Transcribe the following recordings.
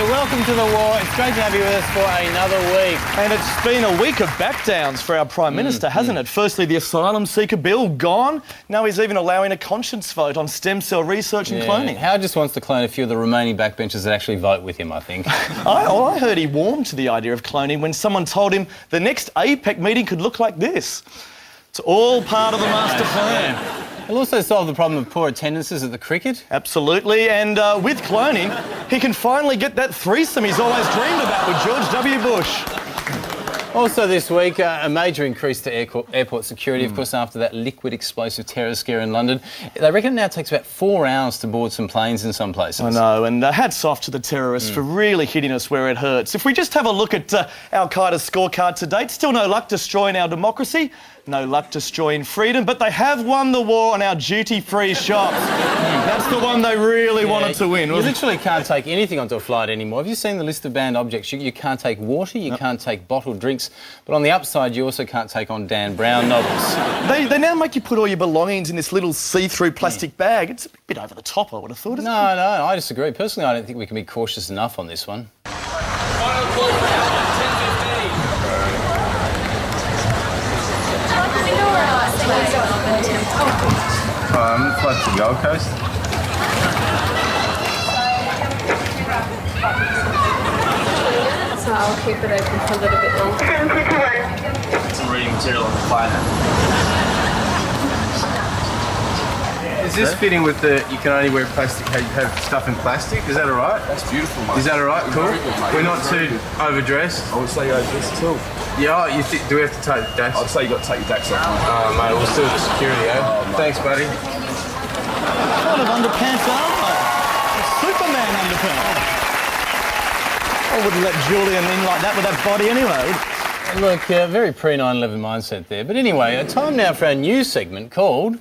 welcome to The War. It's great to have you with us for another week. And it's been a week of backdowns for our Prime Minister, hasn't it? Firstly, the asylum seeker bill, gone. Now he's even allowing a conscience vote on stem cell research and cloning. Howard just wants to clone a few of the remaining backbenchers that actually vote with him, I think. I heard he warmed to the idea of cloning when someone told him the next APEC meeting could look like this. It's all part of the master plan. It'll also solve the problem of poor attendances at the cricket. Absolutely, and with cloning, he can finally get that threesome he's always dreamed about with George W. Bush. Also this week, a major increase to airport security, of course, after that liquid explosive terror scare in London. They reckon it now takes about 4 hours to board some planes in some places. I know, and hats off to the terrorists for really hitting us where it hurts. If we just have a look at Al-Qaeda's scorecard to date, still no luck destroying our democracy, no luck destroying freedom, but they have won the war on our duty-free shops. That's the one they really wanted to win, You wasn't it? literally can't take anything onto a flight anymore. Have you seen the list of banned objects? You can't take water, you can't take bottled drinks, but on the upside, you also can't take on Dan Brown novels. They now make you put all your belongings in this little see-through plastic bag. It's a bit over the top, I would have thought, isn't it? No, I disagree. Personally, I don't think we can be cautious enough on this one. Flight to Gold Coast. So I'll keep it open for a little bit longer. Some reading material on the plane. Is this fitting with the you can only wear plastic, have stuff in plastic? Is that alright? That's beautiful, mate. Is that alright? Cool. Very good, mate. We're not too overdressed. I would say overdressed too. Yeah, do we have to take the dash? I'd say you got to take your dacks off, mate. Oh, mate, we'll still do security, eh? Oh, mate. Thanks, buddy. What kind of underpants are they? Superman underpants. I wouldn't let Julian in like that with that body anyway. Look, very pre-9/11 mindset there. But anyway, time now for our news segment called...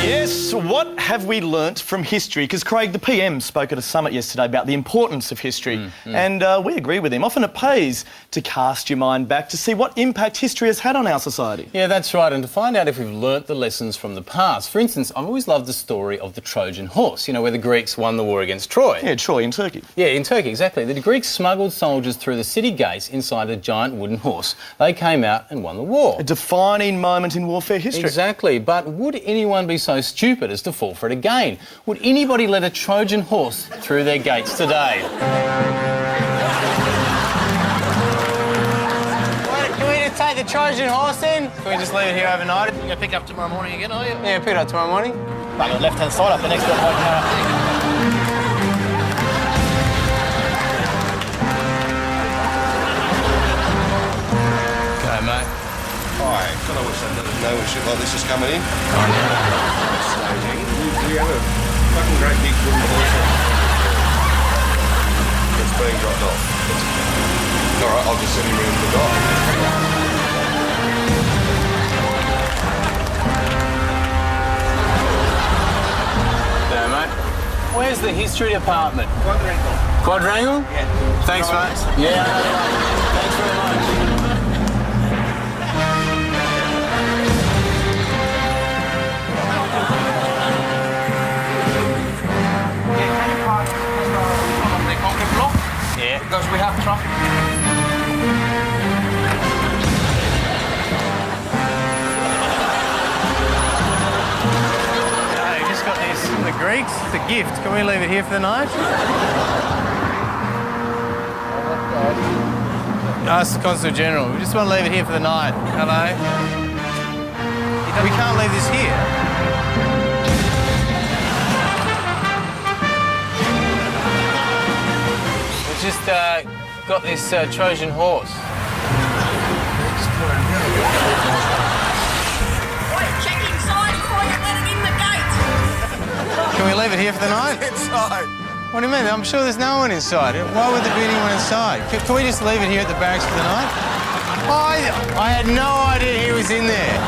Yes, what have we learnt from history? Because, Craig, the PM spoke at a summit yesterday about the importance of history, and we agree with him. Often it pays to cast your mind back to see what impact history has had on our society. Yeah, that's right, and to find out if we've learnt the lessons from the past. For instance, I've always loved the story of the Trojan horse, you know, where the Greeks won the war against Troy. Yeah, Troy in Turkey. Yeah, in Turkey, exactly. The Greeks smuggled soldiers through the city gates inside a giant wooden horse. They came out and won the war. A defining moment in warfare history. Exactly, but would anyone be so stupid as to fall for it again? Would anybody let a Trojan horse through their gates today? Can we just take the Trojan horse in? Can we just leave it here overnight? You're going to pick up tomorrow morning again, are you? Yeah, pick it up tomorrow morning. Back on the left-hand side, up the next one. Okay, mate. Hi, I wish I didn't know when shit like this is coming in. We have a fucking great big wooden horse. It's being dropped off. Alright, I'll just send him around to the dock. Yeah, mate. Where's the history department? Quadrangle? Yeah. Thanks, mate. Yeah. Thanks very much. Yeah. Because we have traffic. Hey, just got this from the Greeks. It's a gift. Can we leave it here for the night? Ask the Consul General. We just want to leave it here for the night. Hello? We can't leave this here. We've just got this Trojan horse. Check inside before you let it in the gate. Can we leave it here for the night? Inside! What do you mean? I'm sure there's no one inside. Why would there be anyone inside? Can we just leave it here at the barracks for the night? I had no idea he was in there.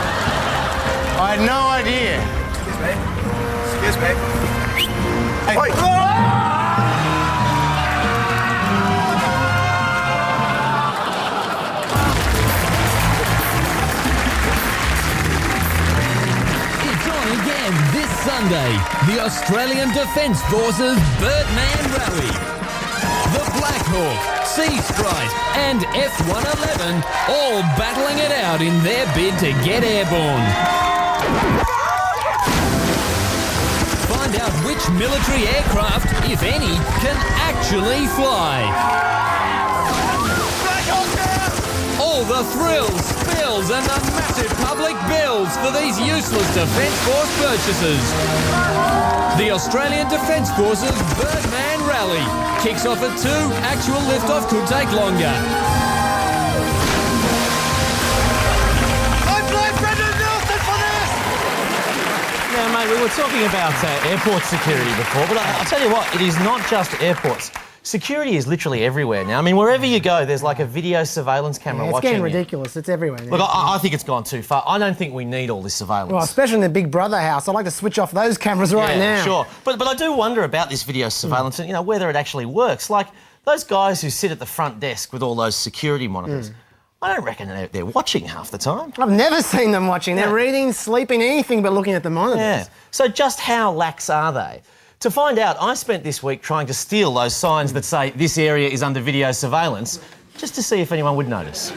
I had no idea. Excuse me. Hey. Wait! It's on again this Sunday. Sunday, the Australian Defence Forces Birdman Rally. The Black Hawk, Sea Sprite and F-111 all battling it out in their bid to get airborne. Find out which military aircraft, if any, can actually fly. All the thrills, spills and the massive public bills for these useless Defence Force purchases. The Australian Defence Forces Birdman Rally kicks off at 2. Actual liftoff could take longer. I blame Brendan Nelson for this! Now, mate, we were talking about airport security before, but I'll tell you what, it is not just airports. Security is literally everywhere now. I mean, wherever you go, there's like a video surveillance camera It's watching getting you. ridiculous. It's everywhere now. Look, I think it's gone too far. I don't think we need all this surveillance. Well, especially in the Big Brother house. I'd like to switch off those cameras right now. Sure. But I do wonder about this video surveillance and, you know, whether it actually works. Like, those guys who sit at the front desk with all those security monitors, I don't reckon they're watching half the time. I've never seen them watching. They're reading, sleeping, anything but looking at the monitors. Yeah. So just how lax are they? To find out, I spent this week trying to steal those signs that say this area is under video surveillance, just to see if anyone would notice.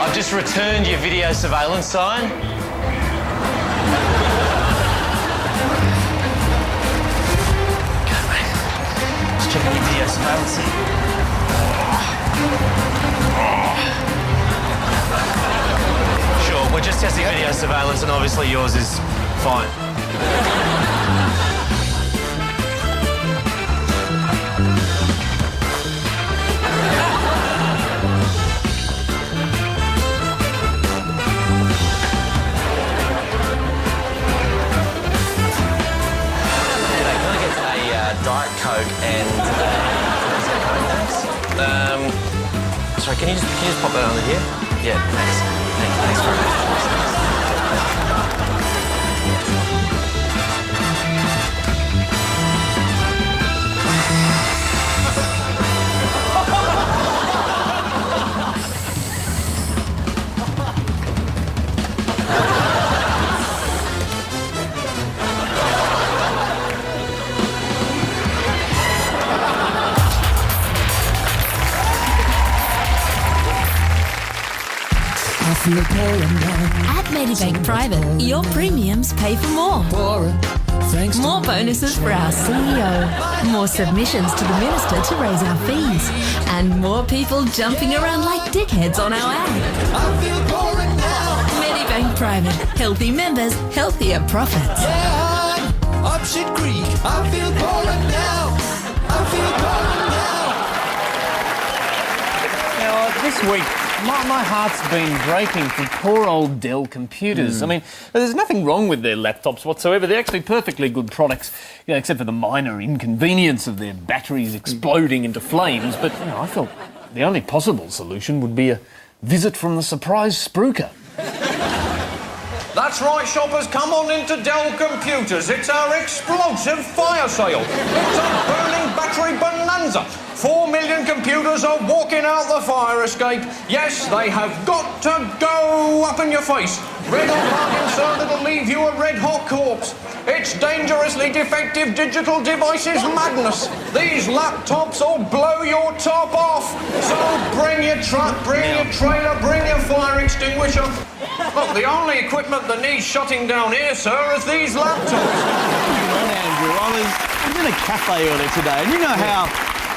I've just returned your video surveillance sign. Just checking your video surveillance. Sure, we're just testing video surveillance and obviously yours is fine. Diet Coke and sorry, can you just pop that under here? Yeah, thanks very much. At Medibank Private, your premiums pay for more. More bonuses for our CEO. More submissions to the Minister to raise our fees. And more people jumping around like dickheads on our ad. Medibank Private. Healthy members, healthier profits. Up shit creek, I feel boring now. I feel boring now. Now, this week, my heart's been breaking for poor old Dell computers. I mean, there's nothing wrong with their laptops whatsoever. They're actually perfectly good products, you know, except for the minor inconvenience of their batteries exploding into flames. But, you know, I felt the only possible solution would be a visit from the surprise spruiker. That's right, shoppers, come on into Dell Computers. It's our explosive fire sale. It's a burning battery bonanza. 4 million computers are walking out the fire escape. Yes, they have got to go up in your face. Red hot bargain, sir, that'll leave you a red-hot corpse. It's dangerously defective digital devices madness. These laptops will blow your top off. So bring your truck, bring your trailer, bring your fire extinguisher. Look, the only equipment that needs shutting down here, sir, is these laptops. Andrew, I was in a cafe earlier today, and you know how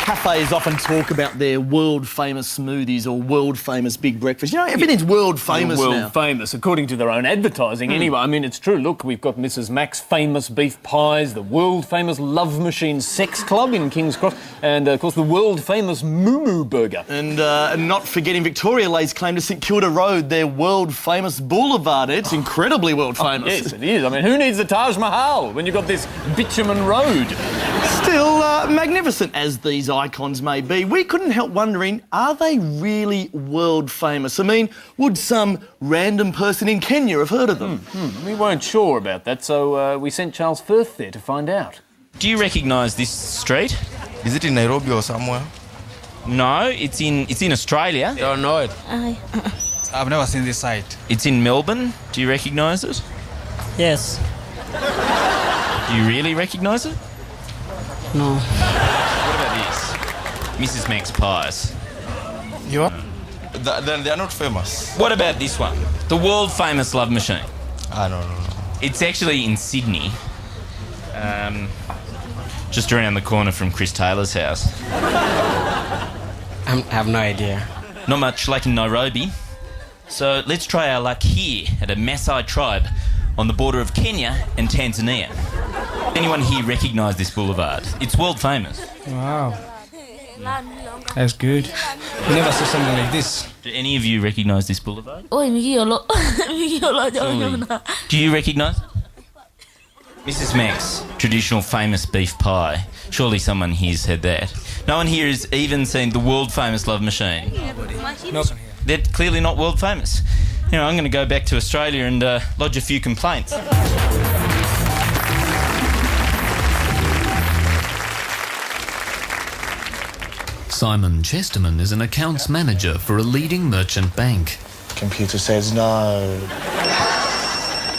cafes often talk about their world-famous smoothies or world-famous big breakfast. You know, everything's world-famous now. World famous, according to their own advertising. Anyway, I mean, it's true. Look, we've got Mrs. Mac's famous beef pies, the world-famous Love Machine Sex Club in King's Cross, and, of course, the world-famous Moo Moo Burger. And not forgetting Victoria lays claim to St Kilda Road, their world-famous boulevard. It's incredibly world-famous. Yes, it is. I mean, who needs the Taj Mahal when you've got this bitumen road? Still, magnificent as these icons may be, we couldn't help wondering, are they really world-famous? I mean, would some random person in Kenya have heard of them? We weren't sure about that, so we sent Charles Firth there to find out. Do you recognise this street? Is it in Nairobi or somewhere? No, it's in Australia. I don't know it. I've never seen this site. It's in Melbourne. Do you recognise it? Yes. Do you really recognise it? No. What about this? Mrs. Mac's pies. You are? Then they are not famous. What about this one? The world famous Love Machine. No. It's actually in Sydney. Just around the corner from Chris Taylor's house. I have no idea. Not much like in Nairobi. So let's try our luck here at a Maasai tribe on the border of Kenya and Tanzania. Anyone here recognise this boulevard? It's world famous. Wow. That's good. Never saw something like this. Do any of you recognise this boulevard? Oi, Do you recognise it? Mrs. Mac's traditional famous beef pie. Surely someone here's had that. No one here has even seen the world famous Love Machine. No. They're clearly not world famous. You know, I'm going to go back to Australia and lodge a few complaints. Simon Chesterman is an accounts manager for a leading merchant bank. Computer says no.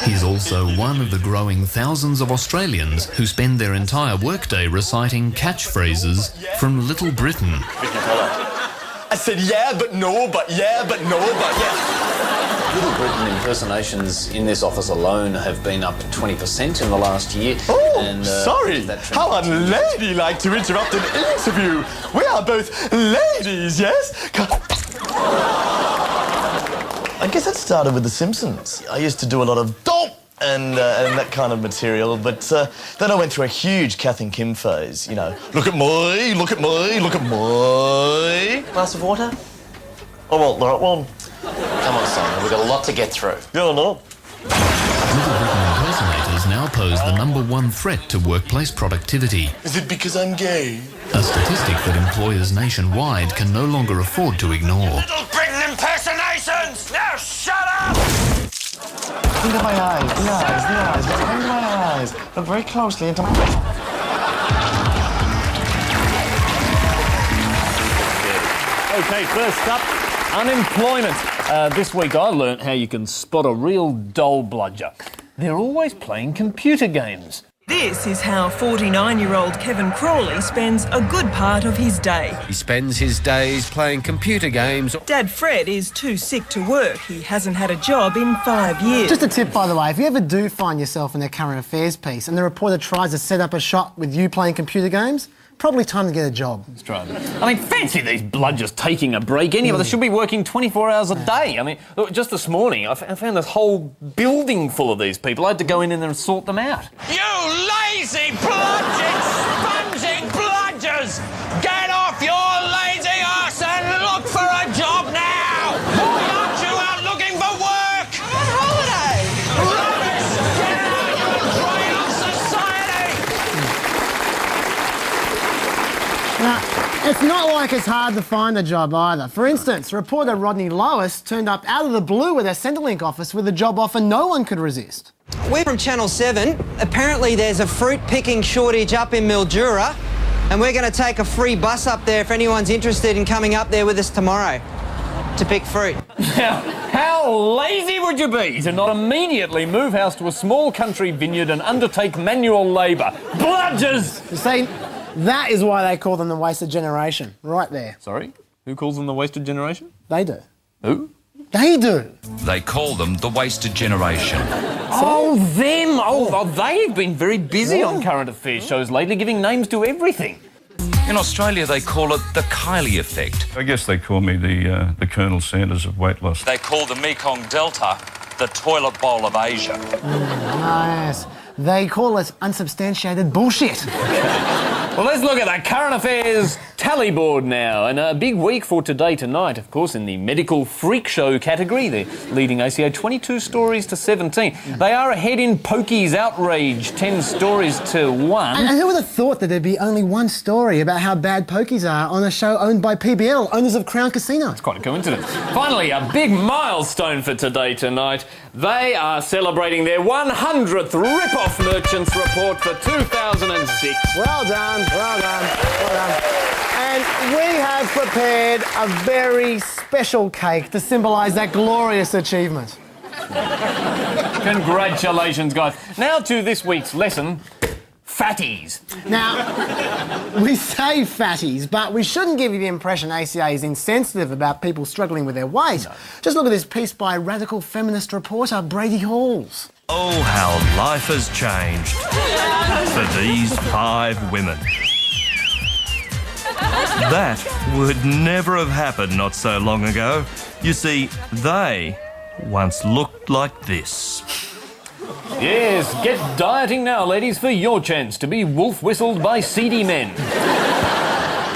He's also one of the growing thousands of Australians who spend their entire workday reciting catchphrases from Little Britain. I said yeah, but no, but yeah, but no, but yeah. Little Britain impersonations in this office alone have been up 20% in the last year. Oh, sorry. How unladylike to interrupt an interview. We are both ladies, yes? I guess it started with The Simpsons. I used to do a lot of dope and that kind of material, but then I went through a huge Kath and Kim phase, you know. Look at me, look at me, look at me. Glass of water? Oh, well, Come on, Simon, we've got a lot to get through. no. Little Britain impersonators now pose the #1 threat to workplace productivity. Is it because I'm gay? A statistic that employers nationwide can no longer afford to ignore. Little Britain impersonations! Now shut up! Look at my eyes, the eyes. Look into my eyes. Look very closely into my... OK, first up, unemployment. This week I learnt how you can spot a real doll bludger. They're always playing computer games. This is how 49-year-old Kevin Crawley spends a good part of his day. He spends his days playing computer games. Dad Fred is too sick to work. He hasn't had a job in 5 years. Just a tip, by the way, if you ever do find yourself in their current affairs piece and the reporter tries to set up a shot with you playing computer games, probably time to get a job. That's right. I mean, fancy these bludgers taking a break. Any of them should be working 24 hours a day. I mean, look, just this morning, I found this whole building full of these people. I had to go in there and sort them out. You lazy, bludgeon, sponging bludgers! Get off your lazy arse and look for a job now! Why aren't you out looking for work? I'm on holiday! Rubbish! Get out, you prey of society! Now, it's not like it's hard to find a job either. For instance, reporter Rodney Lois turned up out of the blue at their Centrelink office with a job offer no one could resist. We're from Channel 7. Apparently there's a fruit-picking shortage up in Mildura, and we're going to take a free bus up there if anyone's interested in coming up there with us tomorrow to pick fruit. Now, how lazy would you be to not immediately move house to a small country vineyard and undertake manual labour? Bludgers! You see, that is why they call them the wasted generation, right there. Sorry? Who calls them the wasted generation? They do. Who? They do. They call them the wasted generation. Oh, them! Oh, they've been very busy on current affairs shows lately, giving names to everything. In Australia, they call it the Kylie effect. I guess they call me the Colonel Sanders of weight loss. They call the Mekong Delta the toilet bowl of Asia. Nice. They call it unsubstantiated bullshit. Well, let's look at the current affairs tally board now. And a big week for Today Tonight, of course, in the medical freak show category. They're leading ACA 22 stories to 17. They are ahead in Pokies outrage, 10 stories to 1. And who would have thought that there'd be only one story about how bad pokies are on a show owned by PBL, owners of Crown Casino? It's quite a coincidence. Finally, a big milestone for Today Tonight. They are celebrating their 100th Rip-Off Merchants Report for 2006. Well done, well done, well done. And we have prepared a very special cake to symbolise that glorious achievement. Congratulations, guys. Now to this week's lesson. Fatties. Now, we say fatties, but we shouldn't give you the impression ACA is insensitive about people struggling with their weight. No. Just look at this piece by radical feminist reporter Brady Halls. Oh, how life has changed for these 5 women. That would never have happened not so long ago. You see, they once looked like this. Yes, get dieting now, ladies, for your chance to be wolf-whistled by seedy men.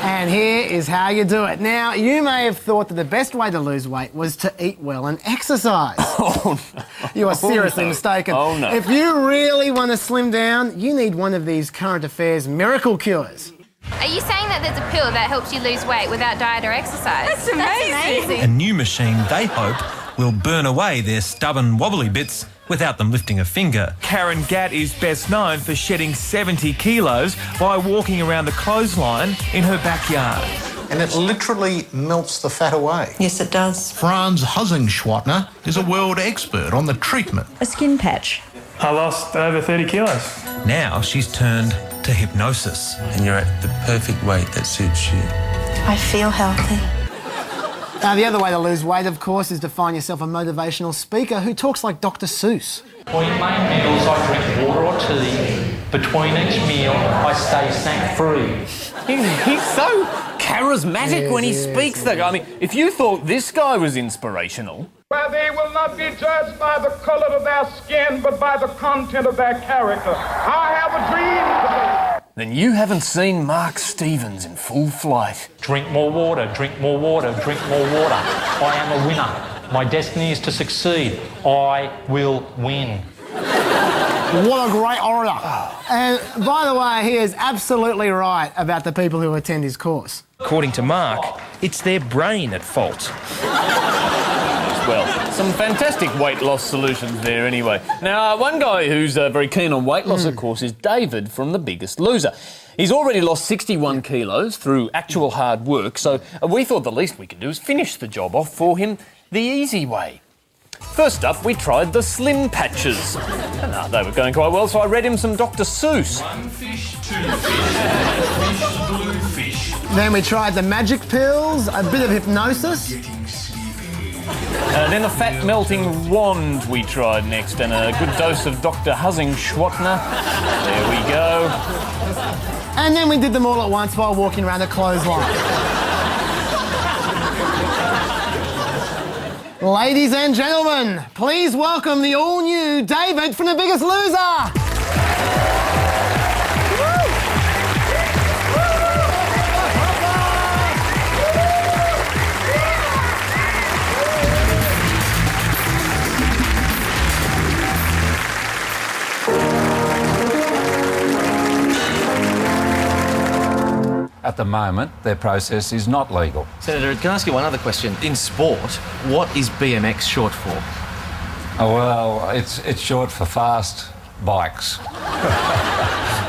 And here is how you do it. Now, you may have thought that the best way to lose weight was to eat well and exercise. Oh, no. You are seriously mistaken. Oh, no. If you really want to slim down, you need one of these current affairs miracle cures. Are you saying that there's a pill that helps you lose weight without diet or exercise? That's amazing. A new machine they hope will burn away their stubborn, wobbly bits without them lifting a finger. Karen Gatt is best known for shedding 70 kilos by walking around the clothesline in her backyard. And it literally melts the fat away. Yes, it does. Franz Hussingschwartner is a world expert on the treatment. A skin patch. I lost over 30 kilos. Now she's turned to hypnosis. And you're at the perfect weight that suits you. I feel healthy. Now, the other way to lose weight, of course, is to find yourself a motivational speaker who talks like Dr. Seuss. Between main meals, I drink water or tea. Between each meal, I stay snack-free. He's so charismatic when he speaks. I mean, if you thought this guy was inspirational... Where they will not be judged by the colour of their skin, but by the content of their character. I have a dream today. Then you haven't seen Mark Stevens in full flight. Drink more water, drink more water, drink more water. I am a winner. My destiny is to succeed. I will win. What a great orator. And by the way, he is absolutely right about the people who attend his course. According to Mark, it's their brain at fault. Well, some fantastic weight loss solutions there anyway. Now, one guy who's very keen on weight loss, of course, is David from The Biggest Loser. He's already lost 61 kilos through actual hard work, so we thought the least we could do is finish the job off for him the easy way. First up, we tried the slim patches. And they were going quite well, so I read him some Dr. Seuss. 1 fish, 2 fish, blue fish. Then we tried the magic pills, a bit of hypnosis. And then a fat-melting wand we tried next, and a good dose of Dr. Hussingschwartner. There we go. And then we did them all at once while walking around a clothesline. Ladies and gentlemen, please welcome the all-new David from The Biggest Loser. At the moment, their process is not legal. Senator, can I ask you one other question? In sport, what is BMX short for? Oh, well, it's short for fast bikes.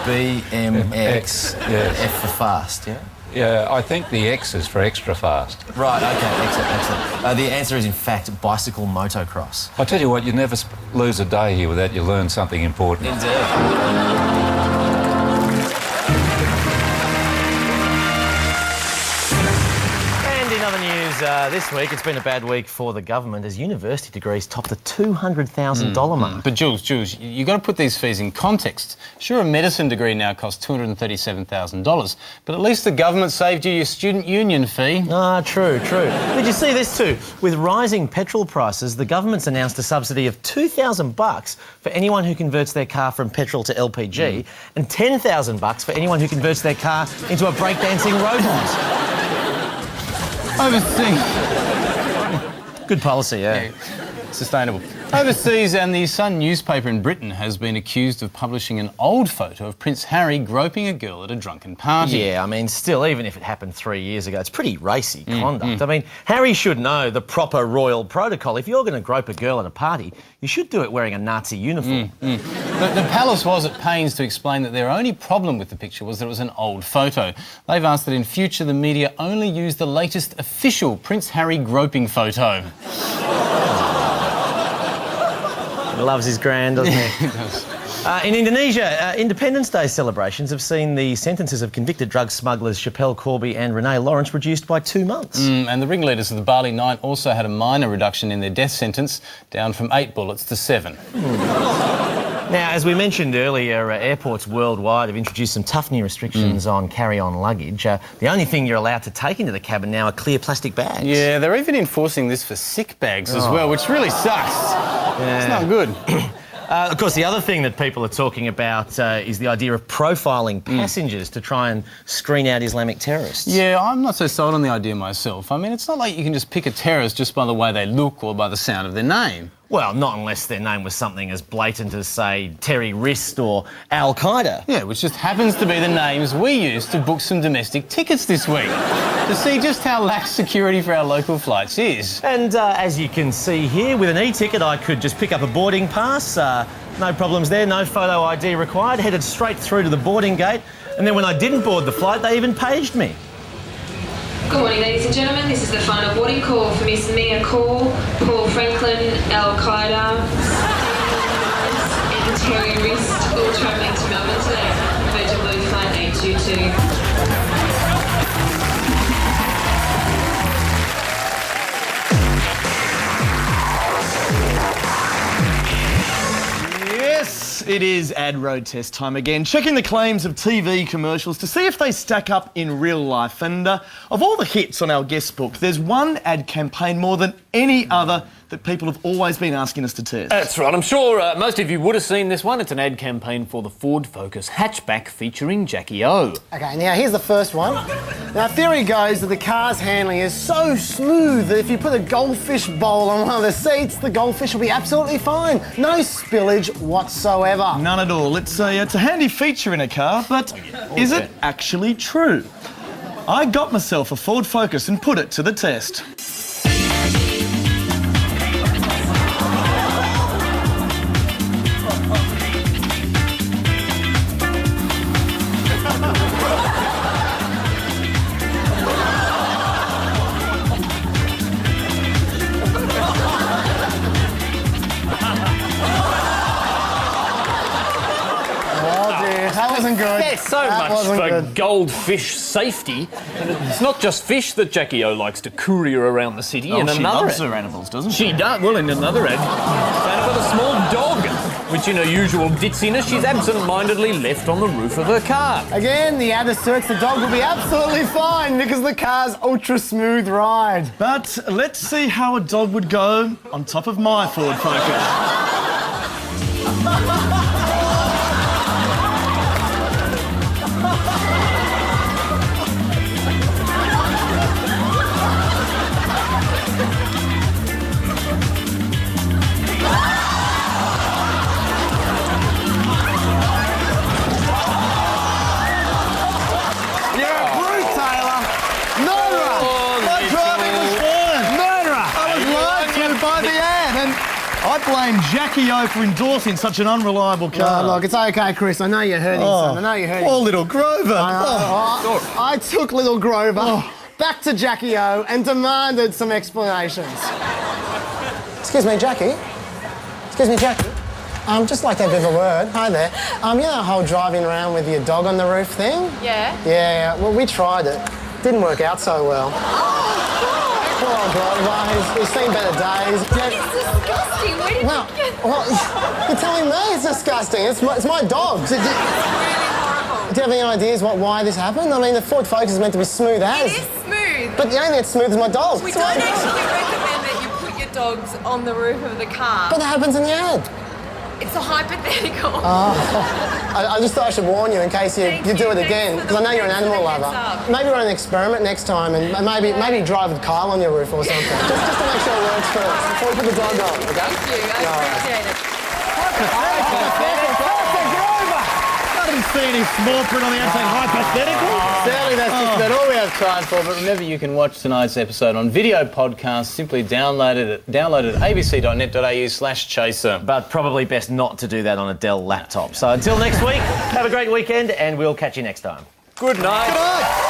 BMX, yes. F for fast, yeah? Yeah, I think the X is for extra fast. Right, OK, excellent. The answer is, in fact, bicycle motocross. I tell you what, you never lose a day here without you learn something important. Indeed. this week it's been a bad week for the government as university degrees topped the $200,000 mark. But Jules, you got to put these fees in context. Sure, a medicine degree now costs $237,000, but at least the government saved you your student union fee. Ah, true. Did you see this too? With rising petrol prices, the government's announced a subsidy of $2,000 for anyone who converts their car from petrol to LPG and $10,000 for anyone who converts their car into a breakdancing robot. Overseas. Good policy, yeah. Sustainable. Overseas, and the Sun newspaper in Britain has been accused of publishing an old photo of Prince Harry groping a girl at a drunken party. Yeah, I mean, still, even if it happened 3 years ago, it's pretty racy conduct. I mean, Harry should know the proper royal protocol. If you're going to grope a girl at a party, you should do it wearing a Nazi uniform. The palace was at pains to explain that their only problem with the picture was that it was an old photo. They've asked that in future the media only use the latest official Prince Harry groping photo. He loves his grand, doesn't he? He does. In Indonesia, Independence Day celebrations have seen the sentences of convicted drug smugglers Schapelle Corby and Renee Lawrence reduced by 2 months. And the ringleaders of the Bali Nine also had a minor reduction in their death sentence, down from 8 bullets to 7. Now, as we mentioned earlier, airports worldwide have introduced some tough new restrictions on carry-on luggage. The only thing you're allowed to take into the cabin now are clear plastic bags. Yeah, they're even enforcing this for sick bags as well, which really sucks. Yeah. It's not good. Of course, the other thing that people are talking about is the idea of profiling passengers to try and screen out Islamic terrorists. Yeah, I'm not so sold on the idea myself. I mean, it's not like you can just pick a terrorist just by the way they look or by the sound of their name. Well, not unless their name was something as blatant as, say, Terry Wrist or Al-Qaeda. Yeah, which just happens to be the names we used to book some domestic tickets this week to see just how lax security for our local flights is. And as you can see here, with an e-ticket, I could just pick up a boarding pass. No problems there, no photo ID required. Headed straight through to the boarding gate. And then when I didn't board the flight, they even paged me. Good morning, ladies and gentlemen. This is the final boarding call for Miss Mia Call, Paul Franklin, Al-Qaeda, and Terry Wrist, all travelling to Melbourne today. Virgin Blue Flight 822. Yes, it is ad road test time again. Checking the claims of TV commercials to see if they stack up in real life. And of all the hits on our guest book, there's one ad campaign more than any other that people have always been asking us to test. That's right. I'm sure most of you would have seen this one. It's an ad campaign for the Ford Focus hatchback featuring Jackie O. OK, now here's the first one. Now, theory goes that the car's handling is so smooth that if you put a goldfish bowl on one of the seats, the goldfish will be absolutely fine. No spillage whatsoever. None at all. It's a handy feature in a car, but is it actually true? I got myself a Ford Focus and put it to the test. That wasn't good. There's so much for goldfish safety. And it's not just fish that Jackie O likes to courier around the city. Oh, in she another loves her animals, doesn't she? She does. Well, in another ad, found got a small dog, which in her usual ditziness, she's absent-mindedly left on the roof of her car. Again, the ad asserts the dog will be absolutely fine because the car's ultra-smooth ride. But let's see how a dog would go on top of my Ford Focus. I blame Jackie O for endorsing such an unreliable car. Look, it's OK, Chris. I know you're hurting, son. I know you're hurting. Poor little Grover. I took little Grover back to Jackie O and demanded some explanations. Excuse me, Jackie. Excuse me, Jackie. Just like to have a bit of a word. Hi there. You know that whole driving around with your dog on the roof thing? Yeah. Yeah, well, we tried it. Didn't work out so well. Oh, Poor Broadway. He's seen better days. It's disgusting. Where did Well, you get well, you're telling me it's disgusting. It's my dog. Do you have any ideas why this happened? I mean, the Ford Focus is meant to be smooth as. It is smooth. But the only thing that's smooth is my dog. We don't actually recommend that you put your dogs on the roof of the car. But that happens in the ad. It's a hypothetical. I just thought I should warn you in case you do it again, because I know you're an animal lover. Maybe run an experiment next time and maybe drive with Kyle on your roof or something. just to make sure it works first before we put the dog on, okay? Thank you. I appreciate it. I didn't see any small print on the outside. Hypothetical? Sadly, that's just about all we have time for. But remember, you can watch tonight's episode on video podcast. Simply download it at abc.net.au/chaser. But probably best not to do that on a Dell laptop. So until next week, have a great weekend and we'll catch you next time. Good night. Good night.